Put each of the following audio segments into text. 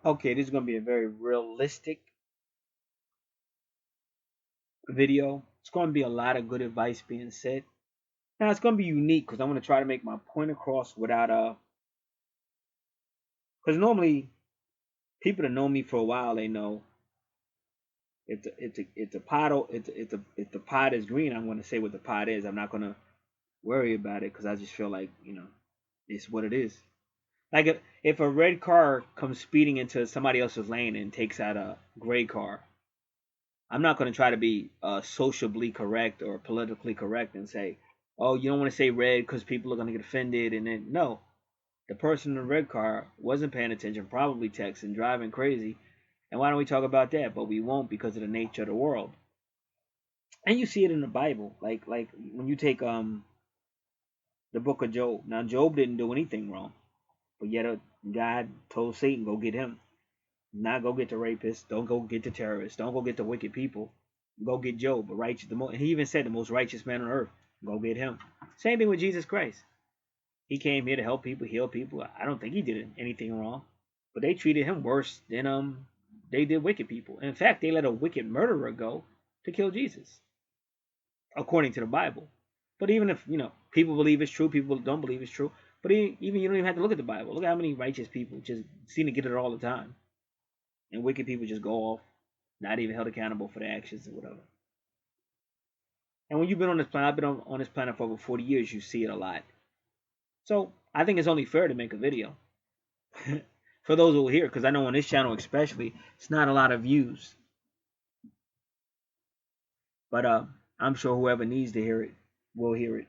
Okay, this is gonna be a very realistic video. It's gonna be a lot of good advice being said. Now it's gonna be unique because I'm gonna try to make my point across without because normally people that know me for a while they know it's a pot if the pot is green I'm gonna say what the pot is. I'm not gonna worry about it because I just feel like it's what it is. Like if a red car comes speeding into somebody else's lane and takes out a gray car, I'm not going to try to be sociably correct or politically correct and say, oh, you don't want to say red because people are going to get offended. And then, no, the person in the red car wasn't paying attention, probably texting, driving crazy. And why don't we talk about that? But we won't because of the nature of the world. And you see it in the Bible, like when you take the book of Job. Now Job didn't do anything wrong, but yet God told Satan, go get him. Not go get the rapists. Don't go get the terrorists. Don't go get the wicked people. Go get Job, a righteous. And he even said the most righteous man on earth. Go get him. Same thing with Jesus Christ. He came here to help people, heal people. I don't think he did anything wrong, but they treated him worse than they did wicked people. In fact, they let a wicked murderer go to kill Jesus, according to the Bible. But even if people believe it's true, people don't believe it's true. But even you don't even have to look at the Bible. Look at how many righteous people just seem to get it all the time, and wicked people just go off not even held accountable for their actions or whatever. And when you've been on this planet, I've been on this planet for over 40 years, you see it a lot. So I think it's only fair to make a video for those who are here, because I know on this channel especially, it's not a lot of views. But I'm sure whoever needs to hear it will hear it.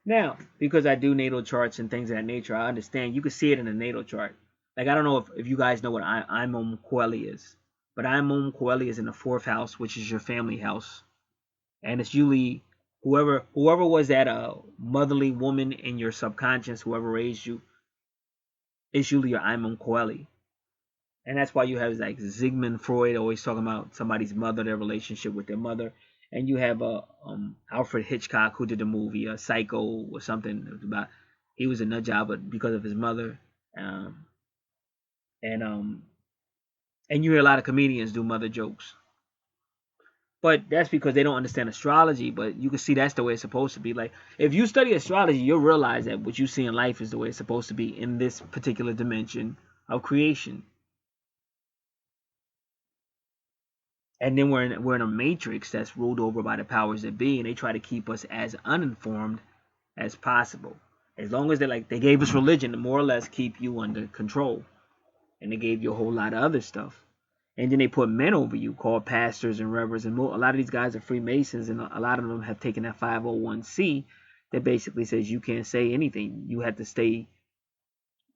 Now, because I do natal charts and things of that nature, I understand you can see it in a natal chart. Like I don't know if you guys know what Imam Coeli is, but Imam Coeli is in the fourth house, which is your family house, and it's usually whoever was that motherly woman in your subconscious, whoever raised you, is usually your Imam Coeli. And that's why you have like Sigmund Freud always talking about somebody's mother, their relationship with their mother, and you have Alfred Hitchcock who did the movie Psycho or something about he was a nut job but because of his mother, um, and and you hear a lot of comedians do mother jokes. But that's because they don't understand astrology. But you can see that's the way it's supposed to be. Like if you study astrology, you'll realize that what you see in life is the way it's supposed to be in this particular dimension of creation. And then we're in a matrix that's ruled over by the powers that be, and they try to keep us as uninformed as possible. As long as they gave us religion to more or less keep you under control, and they gave you a whole lot of other stuff. And then they put men over you called pastors and reverends, and a lot of these guys are Freemasons, and a lot of them have taken that 501c that basically says you can't say anything. You have to stay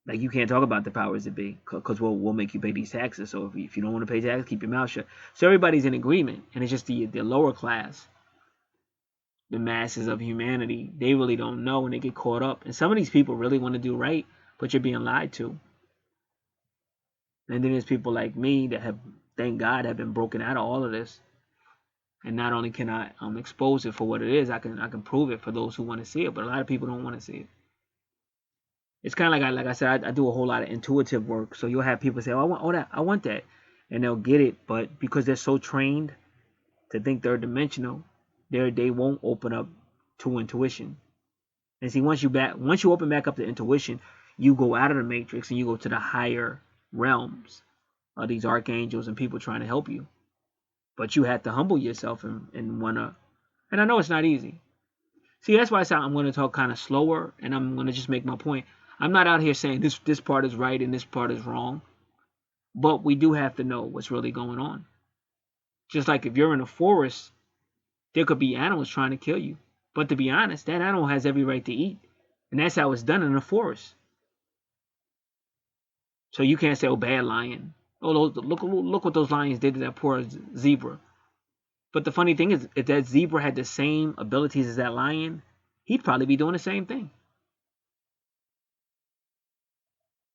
like you can't talk about the powers that be because we'll make you pay these taxes. So if you don't want to pay taxes, keep your mouth shut. So everybody's in agreement, and it's just the lower class, the masses of humanity. They really don't know, and they get caught up. And some of these people really want to do right, but you're being lied to. And then there's people like me that have, thank God, have been broken out of all of this. And not only can I expose it for what it is, I can prove it for those who want to see it. But a lot of people don't want to see it. It's kind of like I said, I do a whole lot of intuitive work. So you'll have people say, "Oh, I want all that, I want that," and they'll get it, but because they're so trained to think third dimensional, they won't open up to intuition. And see, once you open back up to intuition, you go out of the matrix and you go to the higher realms of these archangels and people trying to help you. But you have to humble yourself and wanna. And I know it's not easy. See, that's why I said I'm going to talk kind of slower, and I'm going to just make my point. I'm not out here saying this part is right and this part is wrong, but we do have to know what's really going on. Just like if you're in a forest, there could be animals trying to kill you, but to be honest, that animal has every right to eat, and that's how it's done in a forest. So you can't say, "Oh, bad lion." Oh, look what those lions did to that poor zebra. But the funny thing is, if that zebra had the same abilities as that lion, he'd probably be doing the same thing.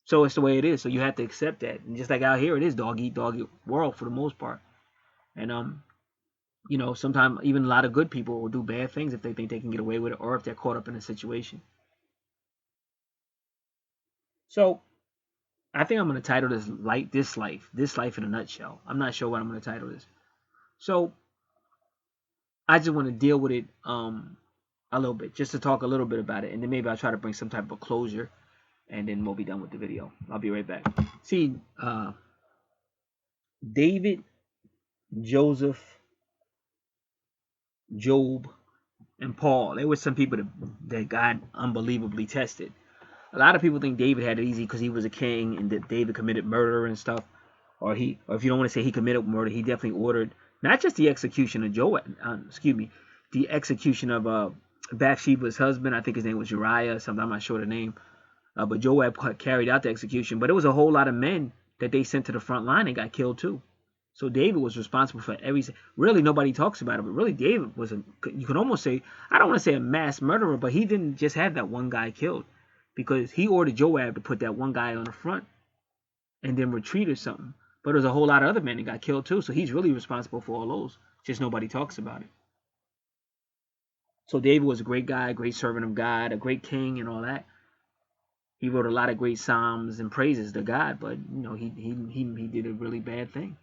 So it's the way it is. So you have to accept that. And just like out here, it is dog eat dog world for the most part. And sometimes even a lot of good people will do bad things if they think they can get away with it, or if they're caught up in a situation. So I think I'm going to title this This Life in a Nutshell. I'm not sure what I'm going to title this. So I just want to deal with it a little bit, just to talk a little bit about it, and then maybe I'll try to bring some type of closure, and then we'll be done with the video. I'll be right back. See, David, Joseph, Job, and Paul, they were some people that God unbelievably tested. A lot of people think David had it easy because he was a king and that David committed murder and stuff, or if you don't want to say he committed murder, he definitely ordered not just the execution of the execution of Bathsheba's husband. I think his name was Uriah, something, I'm not sure the name, but Joab carried out the execution. But it was a whole lot of men that they sent to the front line and got killed too. So David was responsible for everything. Really, nobody talks about it, but really David was you can almost say, I don't want to say a mass murderer, but he didn't just have that one guy killed, because he ordered Joab to put that one guy on the front and then retreat or something. But there's a whole lot of other men that got killed too, so he's really responsible for all those. Just nobody talks about it. So David was a great guy, a great servant of God, a great king and all that. He wrote a lot of great psalms and praises to God, but he did a really bad thing.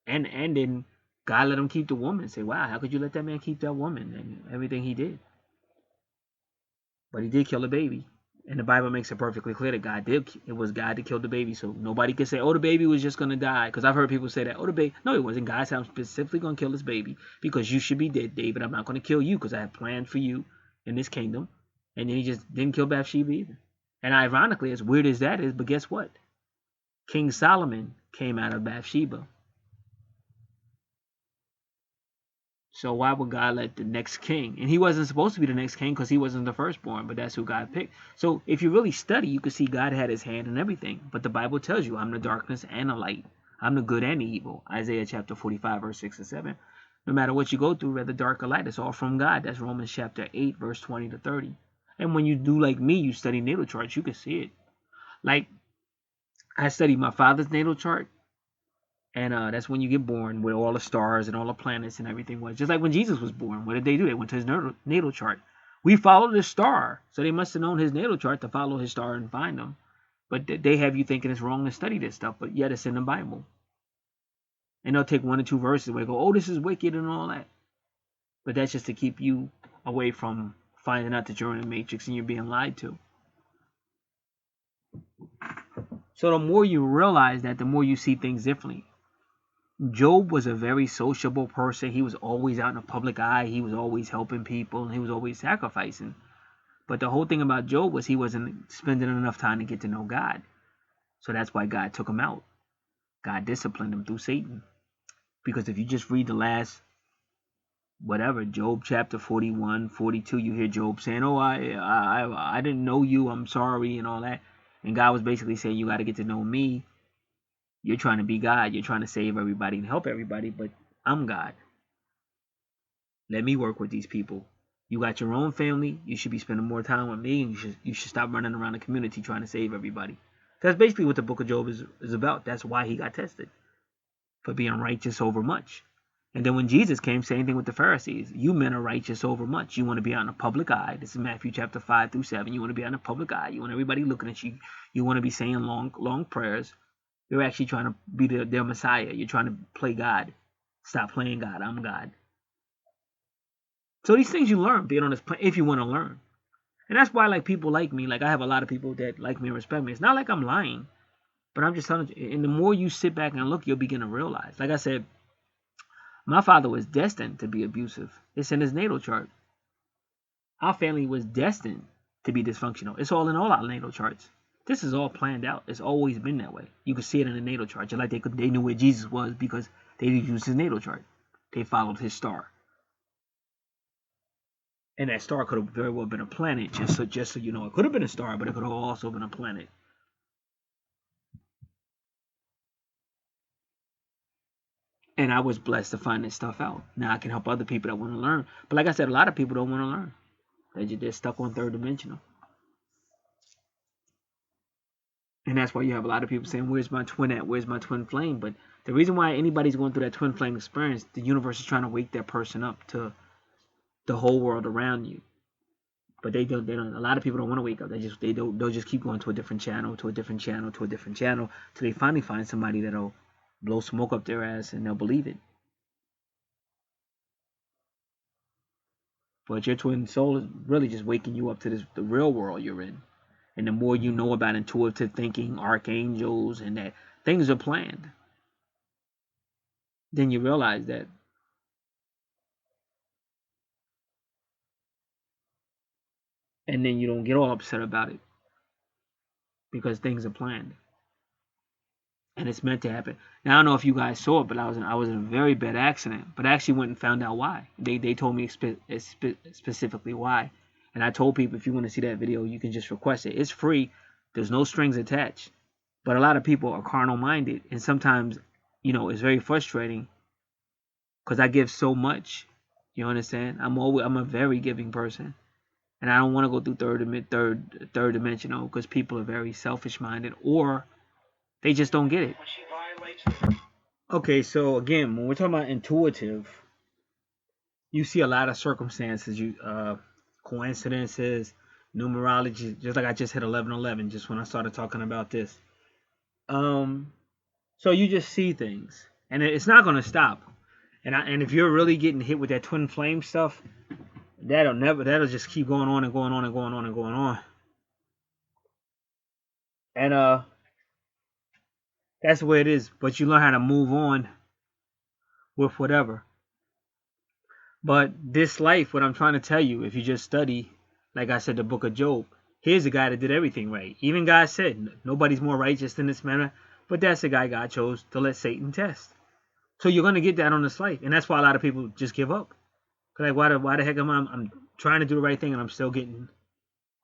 And then God let him keep the woman. Say, wow, how could you let that man keep that woman and everything he did? But he did kill a baby. And the Bible makes it perfectly clear that it was God that killed the baby. So nobody can say, oh, the baby was just going to die. Because I've heard people say that, oh, the baby. No, it wasn't. God said, I'm specifically going to kill this baby because you should be dead, David. I'm not going to kill you because I have plans for you in this kingdom. And then he just didn't kill Bathsheba either. And ironically, as weird as that is, but guess what? King Solomon came out of Bathsheba. So why would God let the next king? And he wasn't supposed to be the next king because he wasn't the firstborn, but that's who God picked. So if you really study, you can see God had his hand in everything. But the Bible tells you, I'm the darkness and the light. I'm the good and the evil. Isaiah chapter 45, verse 6 and 7. No matter what you go through, whether dark or light, it's all from God. That's Romans chapter 8, verse 20 to 30. And when you do like me, you study natal charts, you can see it. Like, I studied my father's natal chart. And that's when you get born, where all the stars and all the planets and everything was. Just like when Jesus was born. What did they do? They went to his natal chart. We followed his star. So they must have known his natal chart to follow his star and find him. But they have you thinking it's wrong to study this stuff. But yet it's in the Bible. And they'll take 1 or 2 verses where they go, oh, this is wicked and all that. But that's just to keep you away from finding out that you're in a matrix and you're being lied to. So the more you realize that, the more you see things differently. Job was a very sociable person. He was always out in the public eye. He was always helping people, and he was always sacrificing. But the whole thing about Job was he wasn't spending enough time to get to know God. So that's why God took him out. God disciplined him through Satan. Because if you just read the last, Job chapter 41, 42, you hear Job saying, oh, I didn't know you, I'm sorry, and all that. And God was basically saying, you got to get to know me. You're trying to be God. You're trying to save everybody and help everybody, but I'm God. Let me work with these people. You got your own family. You should be spending more time with me, and you should stop running around the community trying to save everybody. That's basically what the book of Job is about. That's why he got tested, for being righteous over much. And then when Jesus came, same thing with the Pharisees. You men are righteous over much. You want to be out in the public eye. This is Matthew chapter 5 through 7. You want to be out in the public eye. You want everybody looking at you. You want to be saying long prayers. You're actually trying to be their Messiah. You're trying to play God. Stop playing God. I'm God. So these things you learn being on this planet, if you want to learn. And that's why people like me. Like I have a lot of people that like me and respect me. It's not like I'm lying. But I'm just telling you. And the more you sit back and look, you'll begin to realize. Like I said, my father was destined to be abusive. It's in his natal chart. Our family was destined to be dysfunctional. It's all in all our natal charts. This is all planned out. It's always been that way. You can see it in the natal chart. Just like they knew where Jesus was because they used his natal chart. They followed his star. And that star could have very well been a planet, just so you know. It could have been a star, but it could have also been a planet. And I was blessed to find this stuff out. Now I can help other people that want to learn. But like I said, a lot of people don't want to learn. They're stuck on third dimensional. And that's why you have a lot of people saying, where's my twin at? Where's my twin flame? But the reason why anybody's going through that twin flame experience, the universe is trying to wake that person up to the whole world around you. But they don't. A lot of people don't want to wake up. They'll just keep going to a different channel, to a different channel, to a different channel, till they finally find somebody that'll blow smoke up their ass and they'll believe it. But your twin soul is really just waking you up to the real world you're in. And the more you know about intuitive thinking, archangels, and that things are planned, then you realize that. And then you don't get all upset about it because things are planned and it's meant to happen. Now I don't know if you guys saw it, but I was in a very bad accident. But I actually went and found out why. They told me specifically why. And I told people, if you want to see that video, you can just request it. It's free. There's no strings attached. But a lot of people are carnal minded, and sometimes, it's very frustrating because I give so much. You understand? I'm a very giving person, and I don't want to go through third dimensional because people are very selfish minded, or they just don't get it. Okay, so again, when we're talking about intuitive, you see a lot of circumstances, coincidences, numerology. Just like I just hit 1111 just when I started talking about this. So you just see things, and it's not gonna stop. And if you're really getting hit with that twin flame stuff, that'll just keep going on and going on and going on and going on. And that's the way it is. But you learn how to move on with whatever. But this life, what I'm trying to tell you, if you just study, like I said, the book of Job, here's a guy that did everything right. Even God said, nobody's more righteous than this man. But that's the guy God chose to let Satan test. So you're going to get that on this life. And that's why a lot of people just give up. Like, why the heck am I'm trying to do the right thing and I'm still getting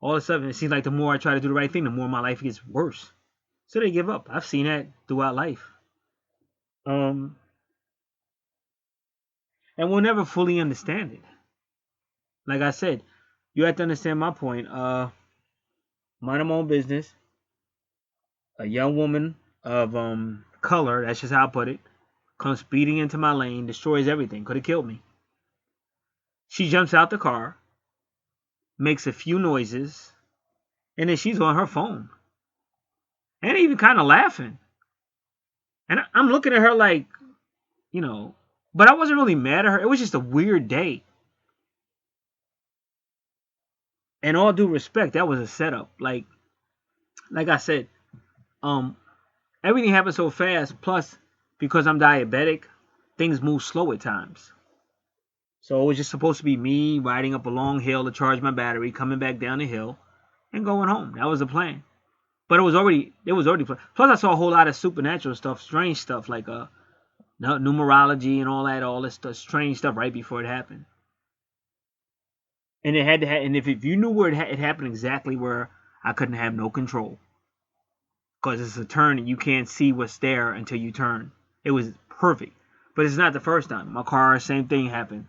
all this stuff. And it seems like the more I try to do the right thing, the more my life gets worse. So they give up. I've seen that throughout life. And we'll never fully understand it. Like I said, you have to understand my point. Mind my own business. A young woman of color, that's just how I put it, comes speeding into my lane, destroys everything, could have killed me. She jumps out the car, makes a few noises, and then she's on her phone. And even kind of laughing. And I'm looking at her like, but I wasn't really mad at her. It was just a weird day. And all due respect, that was a setup. Like I said, everything happened so fast. Plus, because I'm diabetic, things move slow at times. So it was just supposed to be me riding up a long hill to charge my battery, coming back down the hill, and going home. That was the plan. But it was already planned. Plus, I saw a whole lot of supernatural stuff, strange stuff like numerology and all this stuff, strange stuff right before it happened. And it had to and if you knew where it happened exactly where, I couldn't have no control. Because it's a turn and you can't see what's there until you turn. It was perfect. But it's not the first time. My car, same thing happened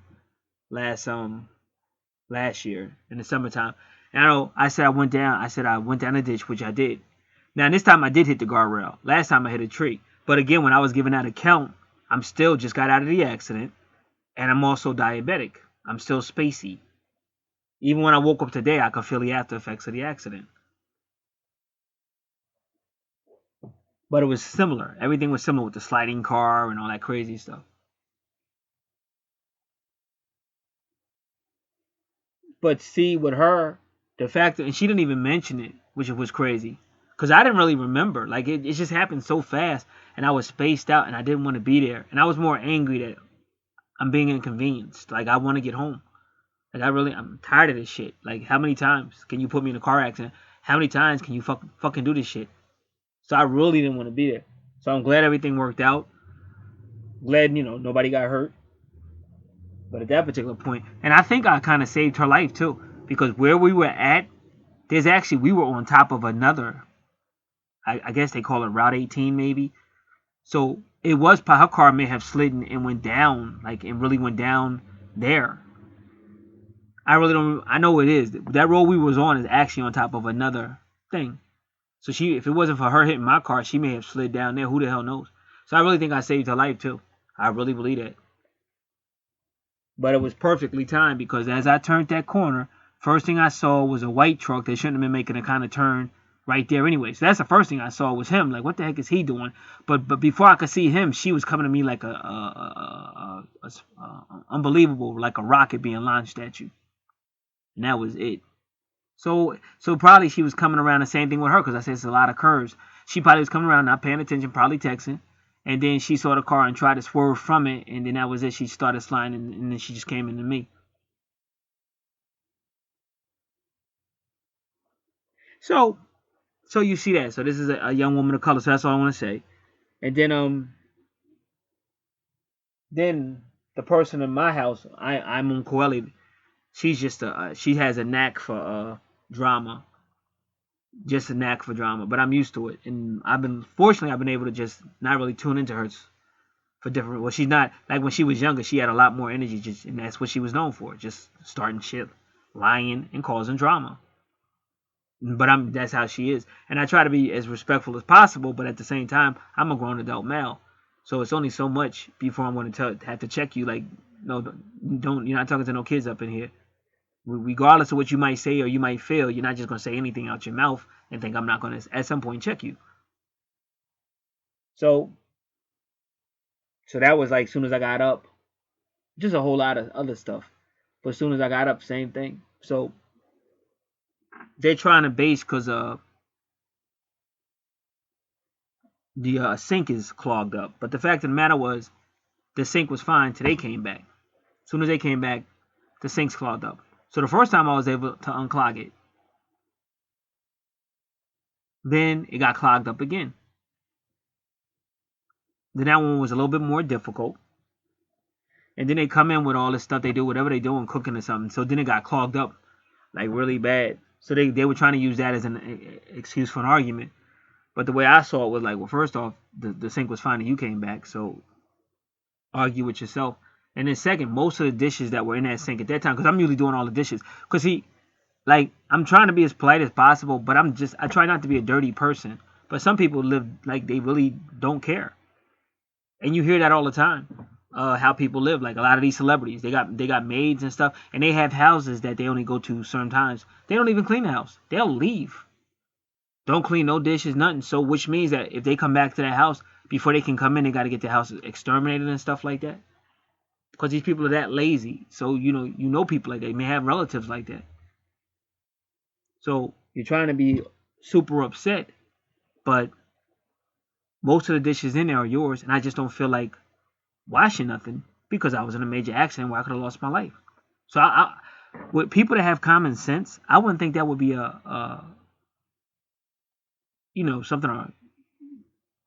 last year in the summertime. And I said I went down a ditch, which I did. Now this time I did hit the guardrail. Last time I hit a tree. But again, when I was giving that account, I'm still just got out of the accident. And I'm also diabetic. I'm still spacey. Even when I woke up today, I could feel the after effects of the accident. But it was similar. Everything was similar with the sliding car and all that crazy stuff. But see, with her, the fact that, and she didn't even mention it, which was crazy. Because I didn't really remember. Like, it just happened so fast. And I was spaced out and I didn't want to be there. And I was more angry that I'm being inconvenienced. Like, I want to get home. Like, I'm tired of this shit. Like, how many times can you put me in a car accident? How many times can you fucking do this shit? So I really didn't want to be there. So I'm glad everything worked out. Glad, nobody got hurt. But at that particular point, and I think I kind of saved her life too. Because where we were at, we were on top of another, I guess they call it Route 18 maybe. So it was, her car may have slid and went down, like it really went down there. I really don't. I know it is. That road we was on is actually on top of another thing. So if it wasn't for her hitting my car, she may have slid down there. Who the hell knows? So I really think I saved her life too. I really believe that. But it was perfectly timed because as I turned that corner, First thing I saw was a white truck. They shouldn't have been making a kind of turn right there anyway. So that's the first thing I saw was him. Like, what the heck is he doing? But before I could see him, she was coming to me like unbelievable, like a rocket being launched at you. And that was it. So probably she was coming around the same thing with her because I said it's a lot of curves. She probably was coming around, not paying attention, probably texting. And then she saw the car and tried to swerve from it. And then that was it. She started sliding and then she just came into me. So you see that. So this is a young woman of color. So that's all I want to say. And then the person in my house, I'm on Coeli. She's just she has a knack for drama, just a knack for drama. But I'm used to it, and fortunately I've been able to just not really tune into her for different. Well, she's not like when she was younger. She had a lot more energy, and that's what she was known for, just starting shit, lying, and causing drama. But that's how she is, and I try to be as respectful as possible. But at the same time, I'm a grown adult male, so it's only so much before I'm going to have to check you. Like, no, don't you're not talking to no kids up in here. Regardless of what you might say or you might feel, you're not just going to say anything out your mouth and think I'm not going to at some point check you. So that was like as soon as I got up, just a whole lot of other stuff. But as soon as I got up, same thing. So they're trying to base because the sink is clogged up. But the fact of the matter was, the sink was fine till they came back. As soon as they came back, the sink's clogged up. So the first time I was able to unclog it, then it got clogged up again. Then that one was a little bit more difficult. And then they come in with all this stuff they do, whatever they doing, cooking or something. So then it got clogged up, like really bad. So they were trying to use that as an excuse for an argument. But the way I saw it was like, well, first off, the sink was fine and you came back, so argue with yourself. And then second, most of the dishes that were in that sink at that time, because I'm usually doing all the dishes, because like, I'm trying to be as polite as possible, but I try not to be a dirty person. But some people live like they really don't care, and you hear that all the time. How people live, like a lot of these celebrities, they got maids and stuff, and they have houses that they only go to certain times. They don't even clean the house. They'll leave. Don't clean no dishes, nothing. So which means that if they come back to that house before they can come in, they got to get the house exterminated and stuff like that. Because these people are that lazy. So you know people like that. You may have relatives like that. So you're trying to be super upset, but most of the dishes in there are yours, and I just don't feel like washing nothing because I was in a major accident where I could have lost my life. So with people that have common sense, I wouldn't think that would be something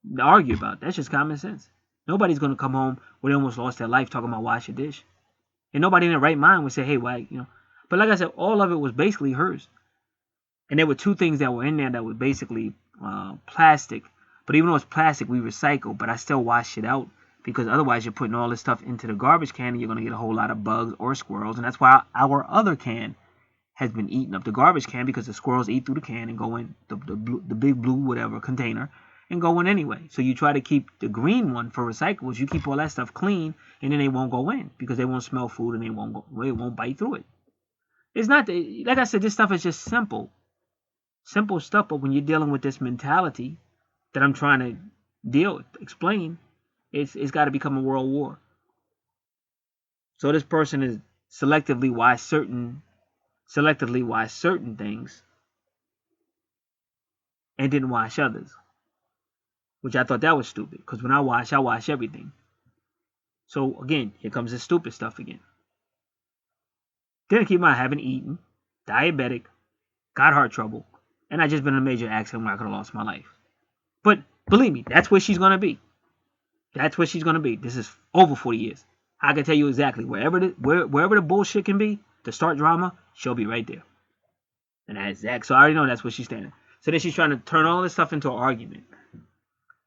to argue about. That's just common sense. Nobody's gonna come home where they almost lost their life talking about wash a dish, and nobody in their right mind would say, "Hey, why?" But like I said, all of it was basically hers. And there were two things that were in there that were basically plastic. But even though it's plastic, we recycle. But I still wash it out because otherwise you're putting all this stuff into the garbage can and you're going to get a whole lot of bugs or squirrels. And that's why our other can has been eating up the garbage can because the squirrels eat through the can and go in the big blue whatever container and go in anyway. So you try to keep the green one for recyclables. You keep all that stuff clean and then they won't go in because they won't smell food and they won't bite through it. It's not, like I said, this stuff is just simple. Simple stuff, but when you're dealing with this mentality that I'm trying to explain, it's got to become a world war. So this person is selectively why certain things and didn't wash others, which I thought that was stupid because when I wash everything. So again, here comes this stupid stuff again. Didn't keep my having eaten, diabetic, got heart trouble. And I just been in a major accident where I could have lost my life. But believe me, that's where she's going to be. That's where she's going to be. This is over 40 years. I can tell you exactly. Wherever the bullshit can be to start drama, she'll be right there. And that's exact. So I already know that's where she's standing. So then she's trying to turn all this stuff into an argument.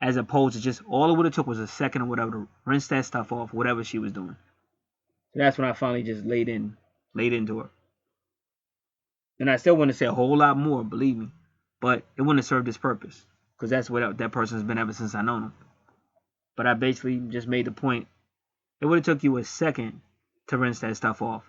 As opposed to just all it would have took was a second or whatever to rinse that stuff off, whatever she was doing. So that's when I finally just laid into her. And I still want to say a whole lot more, believe me. But it wouldn't have served its purpose. Because that's what that person's been ever since I known him. But I basically just made the point. It would have took you a second to rinse that stuff off.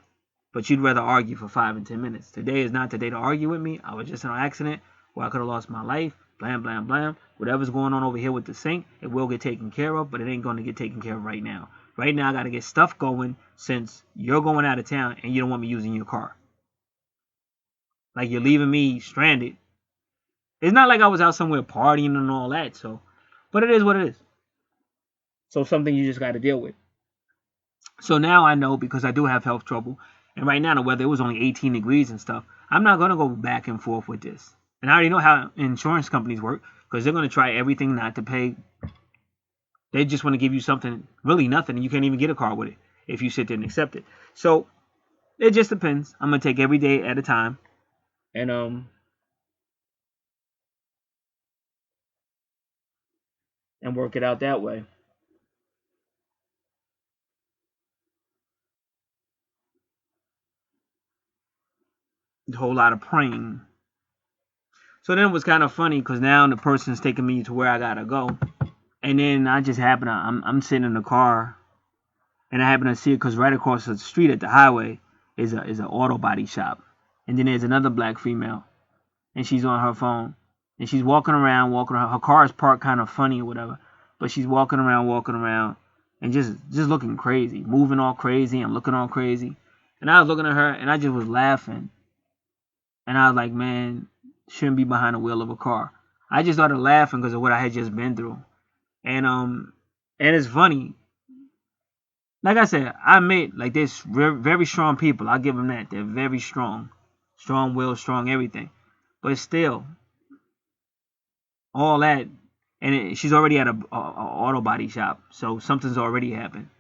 But you'd rather argue for 5 and 10 minutes. Today is not the day to argue with me. I was just in an accident where I could have lost my life. Blam, blam, blam. Whatever's going on over here with the sink, it will get taken care of, but it ain't going to get taken care of right now. Right now, I got to get stuff going since you're going out of town and you don't want me using your car. Like, you're leaving me stranded. It's not like I was out somewhere partying and all that, so. But it is what it is. So something you just got to deal with. So now I know, because I do have health trouble, and right now the weather, it was only 18 degrees and stuff. I'm not going to go back and forth with this. And I already know how insurance companies work, because they're going to try everything not to pay. They just want to give you something, really nothing, and you can't even get a car with it if you sit there and accept it. So it just depends. I'm going to take every day at a time. And work it out that way. A whole lot of praying. So then it was kind of funny, because now the person's taking me to where I gotta go, and then I just happen to I'm sitting in the car, and I happen to see it because right across the street at the highway is an auto body shop, and then there's another black female, and she's on her phone, and she's walking around. Her car is parked kind of funny or whatever, but she's walking around, and just looking crazy, moving all crazy and looking all crazy. And I was looking at her, and I just was laughing, and I was like, man, shouldn't be behind the wheel of a car. I just started laughing because of what I had just been through, and it's funny. Like I said, I admit, like, there's very strong people. I'll give them that. They're very strong, strong will, strong everything. But still, all that, and she's already at a auto body shop, so something's already happened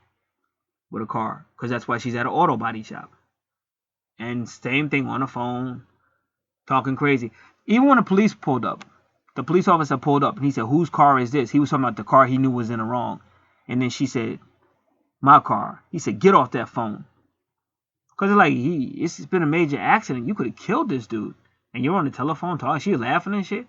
with a car, because that's why she's at an auto body shop. And same thing on the phone, talking crazy. Even when the police pulled up, the police officer pulled up, and he said, "Whose car is this?" He was talking about the car he knew was in the wrong, and then she said, "My car." He said, "Get off that phone." Because like, it's been a major accident. You could have killed this dude. And you're on the telephone talking. She was laughing and shit.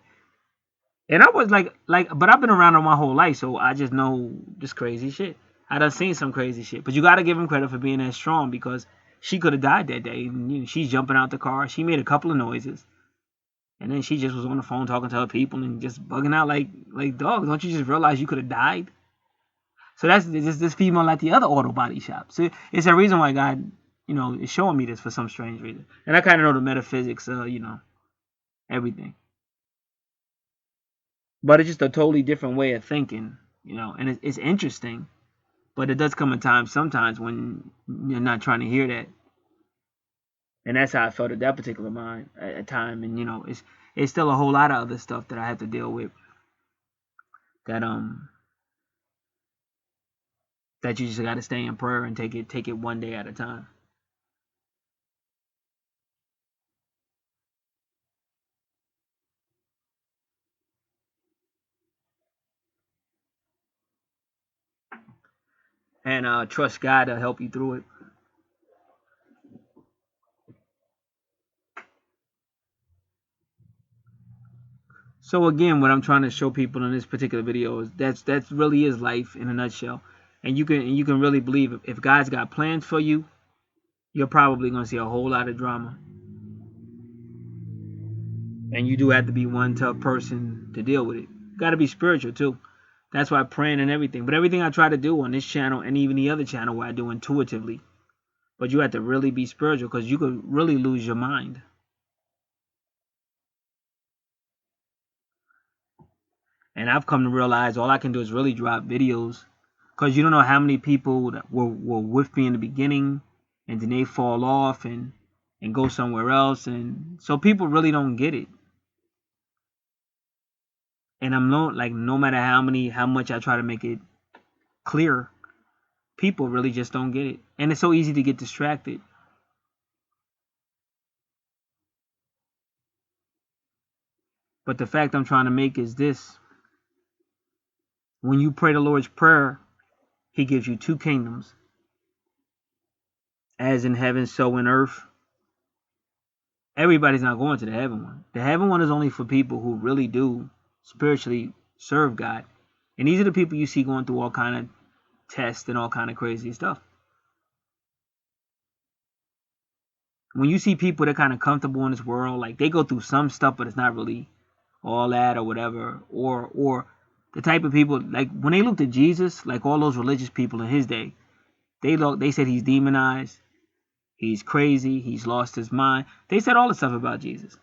And I was like, but I've been around her my whole life, so I just know this crazy shit. I done seen some crazy shit. But you got to give him credit for being that strong, because she could have died that day. And, you know, she's jumping out the car. She made a couple of noises. And then she just was on the phone talking to other people and just bugging out like dog. Don't you just realize you could have died? So that's this female at the other auto body shop. So it's a reason why God, you know, is showing me this for some strange reason. And I kind of know the metaphysics, you know, everything. But it's just a totally different way of thinking, you know, and it's interesting. But it does come a time sometimes when you're not trying to hear that. And that's how I felt at that particular time. And, you know, it's still a whole lot of other stuff that I have to deal with that you just got to stay in prayer and take it one day at a time. And trust God to help you through it. So again, what I'm trying to show people in this particular video is that's really is life in a nutshell. And you can really believe if God's got plans for you, you're probably gonna see a whole lot of drama. And you do have to be one tough person to deal with it. Got to be spiritual too. That's why praying and everything. But everything I try to do on this channel and even the other channel where I do intuitively. But you have to really be spiritual, because you could really lose your mind. And I've come to realize all I can do is really drop videos, because you don't know how many people that were with me in the beginning, and then they fall off and go somewhere else, and so people really don't get it. And I'm no matter how much I try to make it clear, people really just don't get it, and it's so easy to get distracted. But the fact I'm trying to make is this: when you pray the Lord's Prayer, He gives you two kingdoms, as in heaven, so in earth. Everybody's not going to the heaven one. The heaven one is only for people who really do spiritually serve God. And these are the people you see going through all kind of tests and all kind of crazy stuff. when you see people that kind of comfortable in this world, like they go through some stuff, but it's not really all that or whatever, or the type of people like when they looked at Jesus, like all those religious people in his day, they said he's demonized, he's crazy, he's lost his mind. They said all the stuff about Jesus,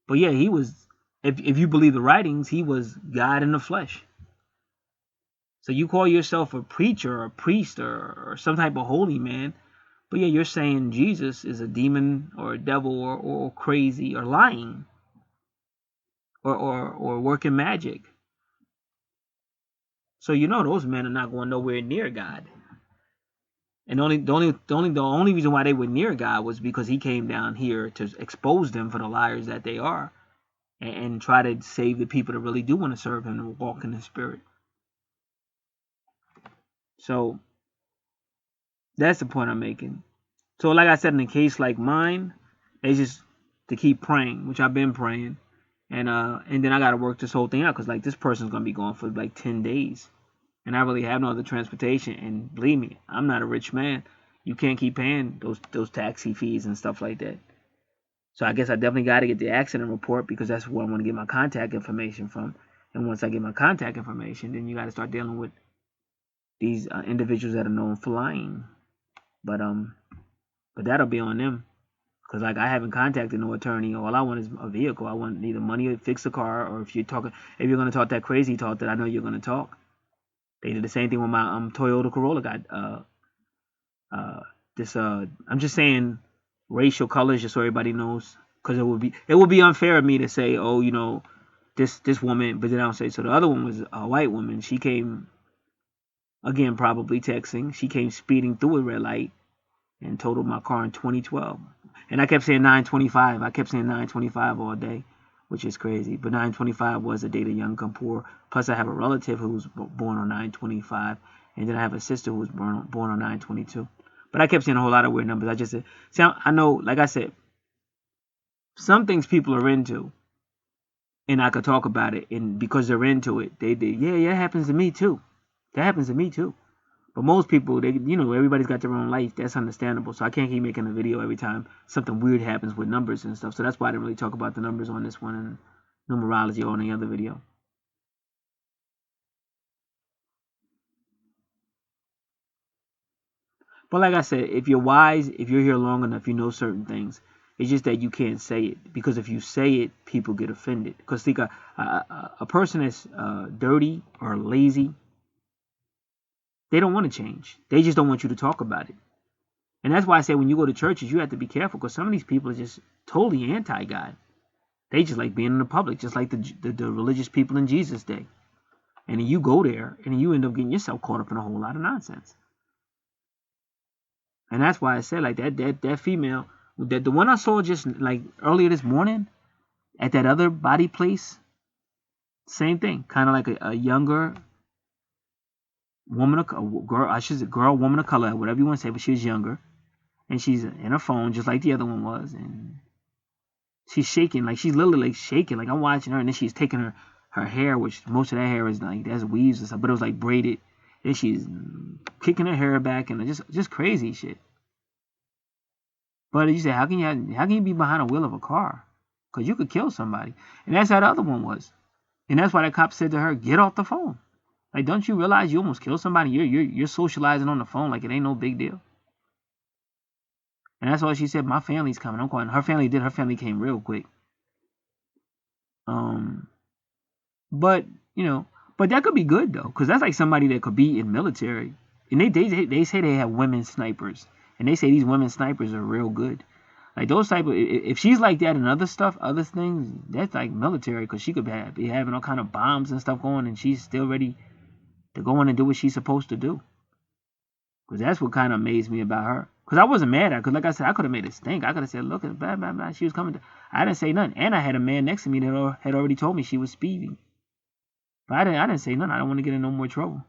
but yeah, he was. If you believe the writings, he was God in the flesh. So you call yourself a preacher or a priest or some type of holy man, but yeah, you're saying Jesus is a demon or a devil or crazy or lying or working magic. So you know those men are not going nowhere near God. And the only reason why they were near God was because he came down here to expose them for the liars that they are and try to save the people that really do want to serve him and walk in the spirit. So that's the point I'm making. So like I said, in a case like mine, it's just to keep praying, which I've been praying. And then I gotta work this whole thing out because like this person's gonna be gone for like 10 days. And I really have no other transportation. And believe me, I'm not a rich man. You can't keep paying those taxi fees and stuff like that. So I guess I definitely got to get the accident report because that's where I want to get my contact information from. And once I get my contact information, then you got to start dealing with these individuals that are known for lying. But that'll be on them because like I haven't contacted no attorney. All I want is a vehicle. I want either money to fix a car, or if you're gonna talk that crazy talk that I know you're gonna talk. They did the same thing with my Toyota Corolla. Got I'm just saying racial colors just so everybody knows, because it would be unfair of me to say, oh, this woman, but then I don't say. So the other one was a white woman. She came again, probably texting. She came speeding through a red light and totaled my car in 2012. And I kept saying 925. I kept saying 925 all day, which is crazy. But 925 was the date of Yom Kippur. Plus, I have a relative who was born on 925, and then I have a sister who was born on 922. But I kept saying a whole lot of weird numbers. I just said, see, I know, like I said, some things people are into, and I could talk about it, and because they're into it, they yeah, it happens to me too. That happens to me too. But most people, everybody's got their own life. That's understandable. So I can't keep making a video every time something weird happens with numbers and stuff. So that's why I didn't really talk about the numbers on this one and numerology or any other video. But like I said, if you're wise, if you're here long enough, you know certain things. It's just that you can't say it, because if you say it, people get offended. Because think a person that's dirty or lazy, they don't want to change. They just don't want you to talk about it. And that's why I say when you go to churches, you have to be careful, because some of these people are just totally anti-God. They just like being in the public, just like the religious people in Jesus' day. And then you go there, and then you end up getting yourself caught up in a whole lot of nonsense. And that's why I said like that female, the one I saw just like earlier this morning at that other body place, same thing, kind of like a younger woman, woman of color, whatever you want to say, but she was younger, and she's in her phone just like the other one was, and she's shaking, like she's literally like shaking, like I'm watching her, and then she's taking her hair, which most of that hair is like that's weaves and stuff, but it was like braided, and she's kicking her hair back and just crazy shit. But you say, how can you be behind a wheel of a car? Because you could kill somebody. And that's how the other one was. And that's why that cop said to her, get off the phone. Like, don't you realize you almost killed somebody? You're socializing on the phone like it ain't no big deal. And that's why she said, my family's coming. I'm calling. Her family came real quick. But but that could be good though, because that's like somebody that could be in military. And they say they have women snipers. And they say these women snipers are real good. Like those type of, if she's like that and other things, that's like military, because she could be having all kind of bombs and stuff going, and she's still ready to go in and do what she's supposed to do. Because that's what kind of amazed me about her. Because I wasn't mad at her. Because like I said, I could have made it stink. I could have said, look, blah, blah, blah. She was coming. I didn't say nothing. And I had a man next to me that had already told me she was speeding. But I didn't say nothing. I don't want to get in no more trouble.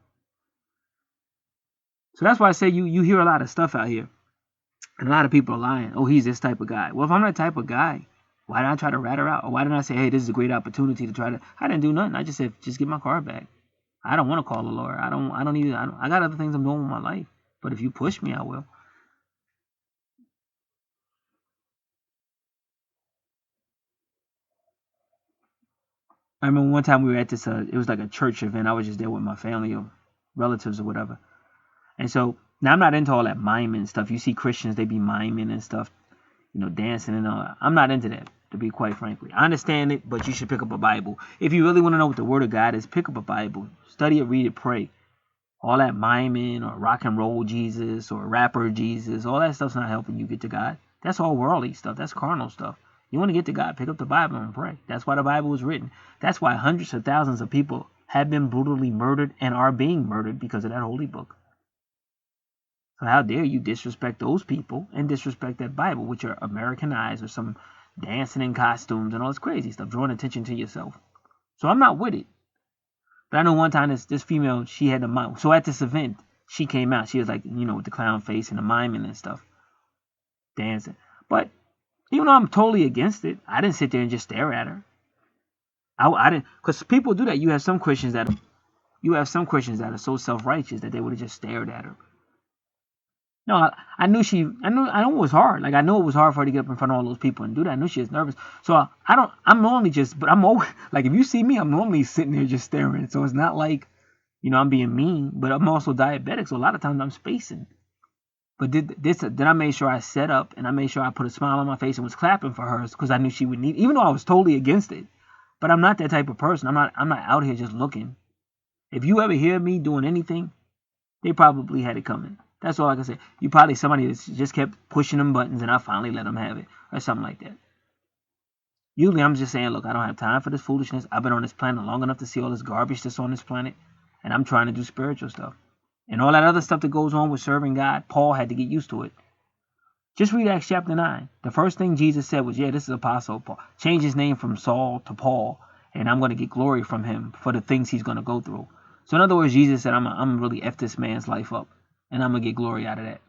So that's why I say you hear a lot of stuff out here. And a lot of people are lying. Oh, he's this type of guy. Well, if I'm that type of guy, why didn't I try to rat her out? Or why didn't I say, hey, this is a great opportunity to try to... I didn't do nothing. I just said, just get my car back. I don't want to call a lawyer. I got other things I'm doing with my life. But if you push me, I will. I remember one time we were at this, it was like a church event. I was just there with my family or relatives or whatever. And so now I'm not into all that miming stuff. You see Christians, they be miming and stuff, dancing and all that. I'm not into that, to be quite frankly. I understand it, but you should pick up a Bible. If you really want to know what the Word of God is, pick up a Bible. Study it, read it, pray. All that miming or rock and roll Jesus or rapper Jesus, all that stuff's not helping you get to God. That's all worldly stuff. That's carnal stuff. You want to get to God, pick up the Bible and pray. That's why the Bible was written. That's why hundreds of thousands of people have been brutally murdered and are being murdered because of that holy book. So how dare you disrespect those people and disrespect that Bible, which are Americanized or some dancing in costumes and all this crazy stuff, drawing attention to yourself. So I'm not with it. But I know one time this female, she had the mime. So at this event, she came out. She was like, with the clown face and the miming and stuff, dancing. But even though I'm totally against it, I didn't sit there and just stare at her. I didn't, because people do that. You have some Christians that are so self-righteous that they would have just stared at her. No, I knew it was hard. Like, I know it was hard for her to get up in front of all those people and do that. I knew she was nervous. So I'm normally just, but I'm always, like, if you see me, I'm normally sitting there just staring. So it's not like, I'm being mean, but I'm also diabetic. So a lot of times I'm spacing. But then I made sure I set up and I made sure I put a smile on my face and was clapping for her because I knew she would need, even though I was totally against it. But I'm not that type of person. I'm not out here just looking. If you ever hear me doing anything, they probably had it coming. That's all I can say. You probably somebody that just kept pushing them buttons and I finally let them have it or something like that. Usually I'm just saying, look, I don't have time for this foolishness. I've been on this planet long enough to see all this garbage that's on this planet, and I'm trying to do spiritual stuff. And all that other stuff that goes on with serving God, Paul had to get used to it. Just read Acts chapter 9. The first thing Jesus said was, this is Apostle Paul. Change his name from Saul to Paul, and I'm going to get glory from him for the things he's going to go through. So in other words, Jesus said, I'm really F this man's life up, and I'm going to get glory out of that.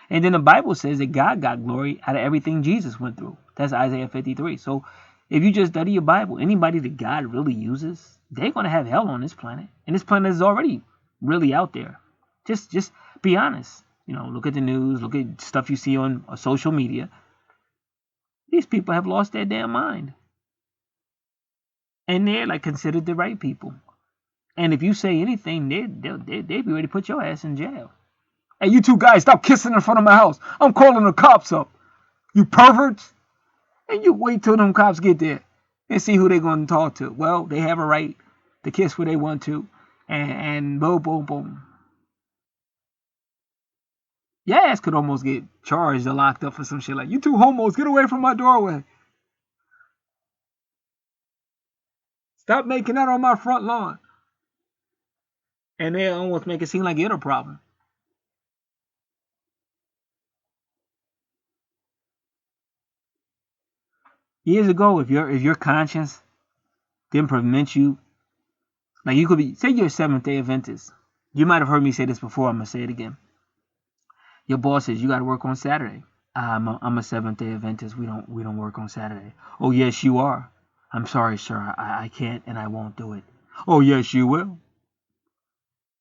And then the Bible says that God got glory out of everything Jesus went through. That's Isaiah 53. So if you just study your Bible, anybody that God really uses, they're going to have hell on this planet. And this planet is already really out there. Just be honest. Look at the news, look at stuff you see on social media. These people have lost their damn mind. And they're like considered the right people. And if you say anything, they'd be ready to put your ass in jail. Hey, you two guys, stop kissing in front of my house. I'm calling the cops up. You perverts. And you wait till them cops get there and see who they're going to talk to. Well, they have a right to kiss where they want to. And boom, boom, boom. Your ass could almost get charged or locked up for some shit like, you two homos, get away from my doorway. Stop making that on my front lawn. And they almost make it seem like you're the problem. Years ago, if your conscience didn't prevent you, like you could be, say you're a Seventh-day Adventist. You might have heard me say this before. I'm gonna say it again. Your boss says you got to work on Saturday. I'm a Seventh-day Adventist. We don't work on Saturday. Oh yes, you are. I'm sorry, sir. I can't and I won't do it. Oh yes, you will.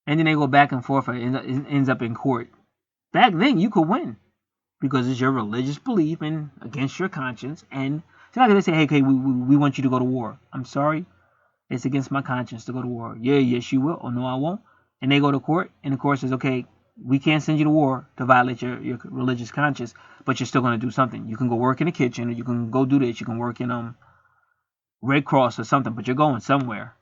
And then they go back and forth. And it ends up in court. Back then, you could win because it's your religious belief and against your conscience. And it's not gonna say, hey, we want you to go to war. I'm sorry. It's against my conscience to go to war. Yeah, yes, you will. Oh, no, I won't. And they go to court, and the court says, okay, we can't send you to war to violate your religious conscience, but you're still going to do something. You can go work in the kitchen, or you can go do this. You can work in Red Cross or something, but you're going somewhere.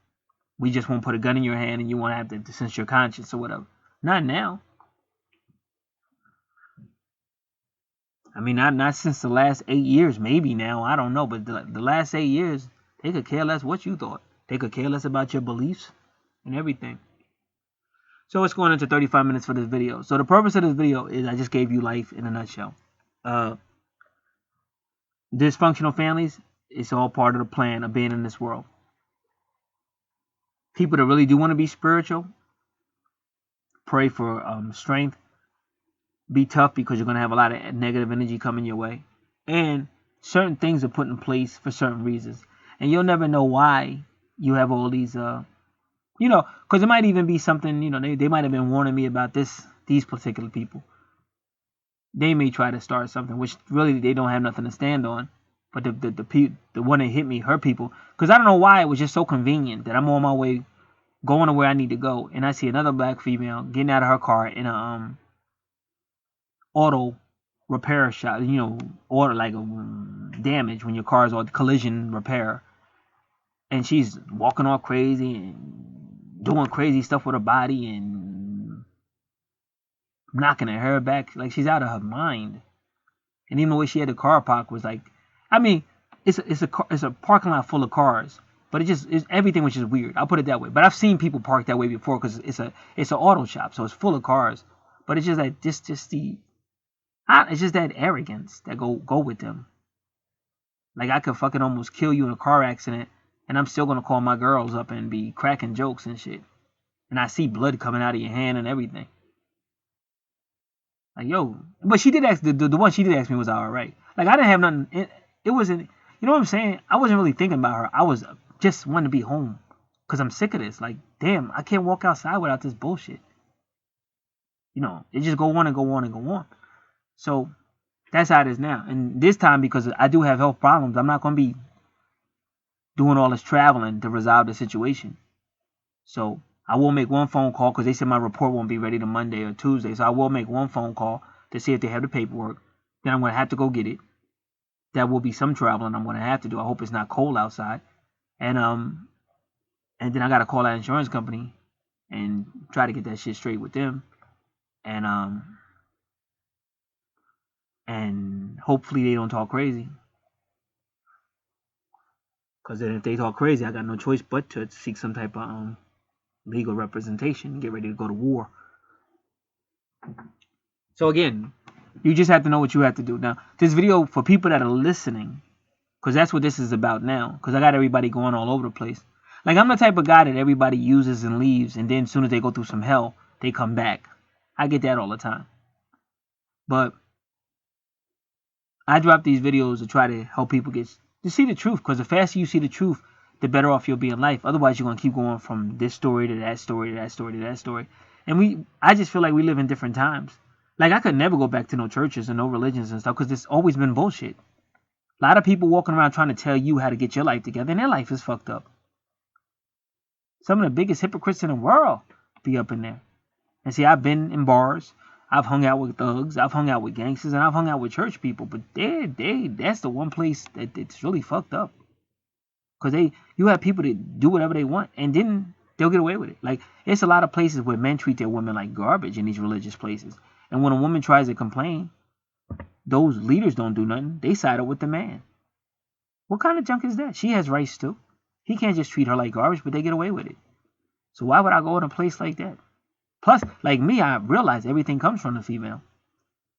We just won't put a gun in your hand, and you won't have to censor your conscience or whatever. Not now. I mean, not since the last 8 years. Maybe now. I don't know. But the last 8 years, they could care less what you thought. They could care less about your beliefs and everything. So it's going into 35 minutes for this video. So the purpose of this video is I just gave you life in a nutshell. Dysfunctional families, it's all part of the plan of being in this world. People that really do want to be spiritual, pray for strength. Be tough because you're going to have a lot of negative energy coming your way. And certain things are put in place for certain reasons. And you'll never know why you have all these, because it might even be something, they might have been warning me about these particular people. They may try to start something, which really they don't have nothing to stand on. But the one that hit me, her people, because I don't know why, it was just so convenient that I'm on my way going to where I need to go, and I see another black female getting out of her car in a auto repair shop, order like damage when your car's on collision repair, and she's walking all crazy and doing crazy stuff with her body and knocking her hair back like she's out of her mind. And even the way she had the car parked was like, I mean, it's a parking lot full of cars, but it's everything was just weird. I'll put it that way. But I've seen people park that way before because it's an auto shop, so it's full of cars. But it's just like it's just that arrogance that go with them. Like I could fucking almost kill you in a car accident, and I'm still gonna call my girls up and be cracking jokes and shit. And I see blood coming out of your hand and everything. Like yo, but she did ask the one she did ask me was all right. Like I didn't have nothing. It wasn't. You know what I'm saying? I wasn't really thinking about her. I was just wanting to be home because I'm sick of this. Like damn, I can't walk outside without this bullshit. It just go on and go on and go on. So that's how it is now. And this time, because I do have health problems, I'm not going to be doing all this traveling to resolve the situation. So I will make one phone call because they said my report won't be ready till Monday or Tuesday. So I will make one phone call to see if they have the paperwork. Then I'm going to have to go get it. That will be some traveling I'm going to have to do. I hope it's not cold outside. And then I got to call that insurance company and try to get that shit straight with them. And hopefully they don't talk crazy. Because then if they talk crazy, I got no choice but to seek some type of legal representation and get ready to go to war. So again, you just have to know what you have to do. Now, this video, for people that are listening, because that's what this is about now, because I got everybody going all over the place. Like, I'm the type of guy that everybody uses and leaves, and then as soon as they go through some hell, they come back. I get that all the time. But I drop these videos to try to help people to see the truth, because the faster you see the truth, the better off you'll be in life. Otherwise, you're going to keep going from this story to that story to that story to that story. And I just feel like we live in different times. Like, I could never go back to no churches and no religions and stuff, because it's always been bullshit. A lot of people walking around trying to tell you how to get your life together, and their life is fucked up. Some of the biggest hypocrites in the world be up in there. And see, I've been in bars. I've hung out with thugs. I've hung out with gangsters, and I've hung out with church people. But that's the one place that it's really fucked up. Because you have people that do whatever they want, and then they'll get away with it. Like, it's a lot of places where men treat their women like garbage in these religious places. And when a woman tries to complain, those leaders don't do nothing. They side up with the man. What kind of junk is that? She has rights too. He can't just treat her like garbage, but they get away with it. So why would I go in a place like that? Plus, like me, I realize everything comes from the female.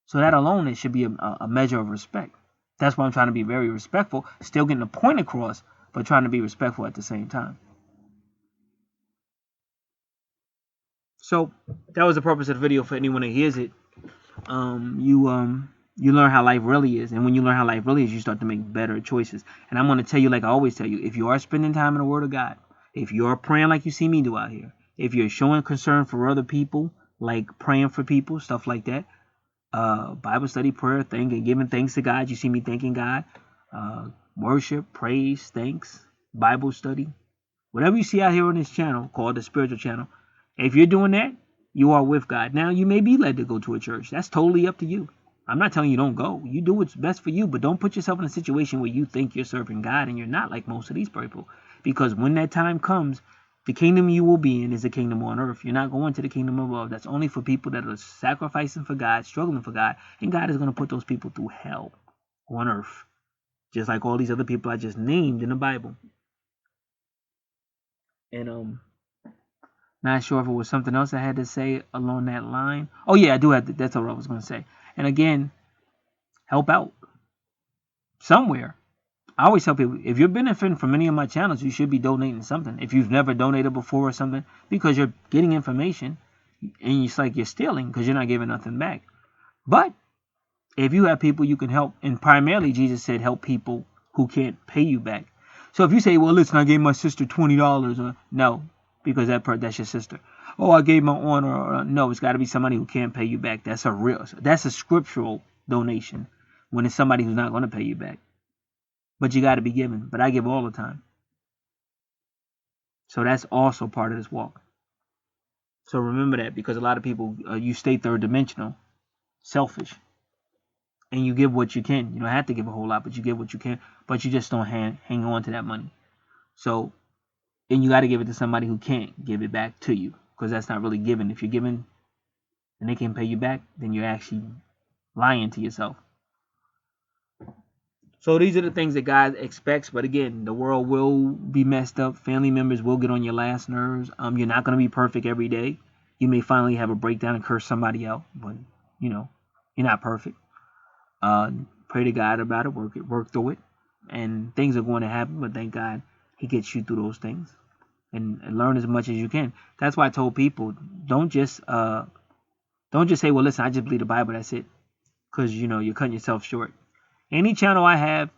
So that alone, it should be a measure of respect. That's why I'm trying to be very respectful, still getting the point across, but trying to be respectful at the same time. So that was the purpose of the video for anyone that hears it. You learn how life really is, and when you learn how life really is, you start to make better choices. And I'm going to tell you, like I always tell you, if you are spending time in the Word of God, if you are praying like you see me do out here, if you're showing concern for other people, like praying for people, stuff like that, Bible study, prayer, giving thanks to God, you see me thanking God, worship, praise, thanks, Bible study, whatever you see out here on this channel called the Spiritual Channel, if you're doing that, you are with God. Now, you may be led to go to a church. That's totally up to you. I'm not telling you don't go. You do what's best for you, but don't put yourself in a situation where you think you're serving God and you're not, like most of these people. Because when that time comes, the kingdom you will be in is the kingdom on earth. You're not going to the kingdom above. That's only for people that are sacrificing for God, struggling for God, and God is going to put those people through hell on earth, just like all these other people I just named in the Bible. And not sure if it was something else I had to say along that line. Oh yeah, I do have to, that's what I was going to say. And again, help out somewhere. I always tell people, if you're benefiting from any of my channels, you should be donating something. If you've never donated before or something, because you're getting information, and it's like you're stealing because you're not giving nothing back. But if you have people you can help, and primarily Jesus said help people who can't pay you back. So if you say, well, listen, I gave my sister $20, or no, because that's your sister. Oh, I gave my aunt, or no, it's got to be somebody who can't pay you back. That's a scriptural donation when it's somebody who's not going to pay you back. but you got to be giving. But I give all the time. So that's also part of this walk. So remember that, because a lot of people, you stay third dimensional, selfish, and you give what you can. You don't have to give a whole lot, but you give what you can. But you just don't hang on to that money. So, and you got to give it to somebody who can't give it back to you, because that's not really giving. If you're giving and they can pay you back, then you're actually lying to yourself. So these are the things that God expects. But again, the world will be messed up. Family members will get on your last nerves. You're not going to be perfect every day. You may finally have a breakdown and curse somebody out, but you know, you're not perfect. Pray to God about it. Work through it, and things are going to happen. But thank God, He gets you through those things, and learn as much as you can. That's why I told people, don't just say, well, listen, I just believe the Bible. That's it, because you're cutting yourself short. Any channel I have,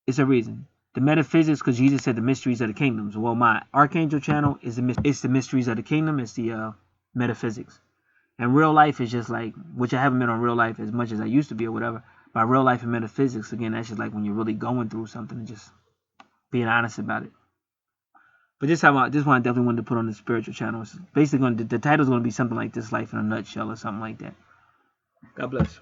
it's a reason. The metaphysics, because Jesus said the mysteries of the kingdoms. Well, my Archangel channel is the mysteries of the kingdom. It's the metaphysics. And real life is just like, which I haven't been on real life as much as I used to be or whatever. By real life and metaphysics, again, that's just like when you're really going through something and just being honest about it. But this one I definitely wanted to put on the spiritual channel. It's basically the title's going to be something like This Life in a Nutshell or something like that. God bless.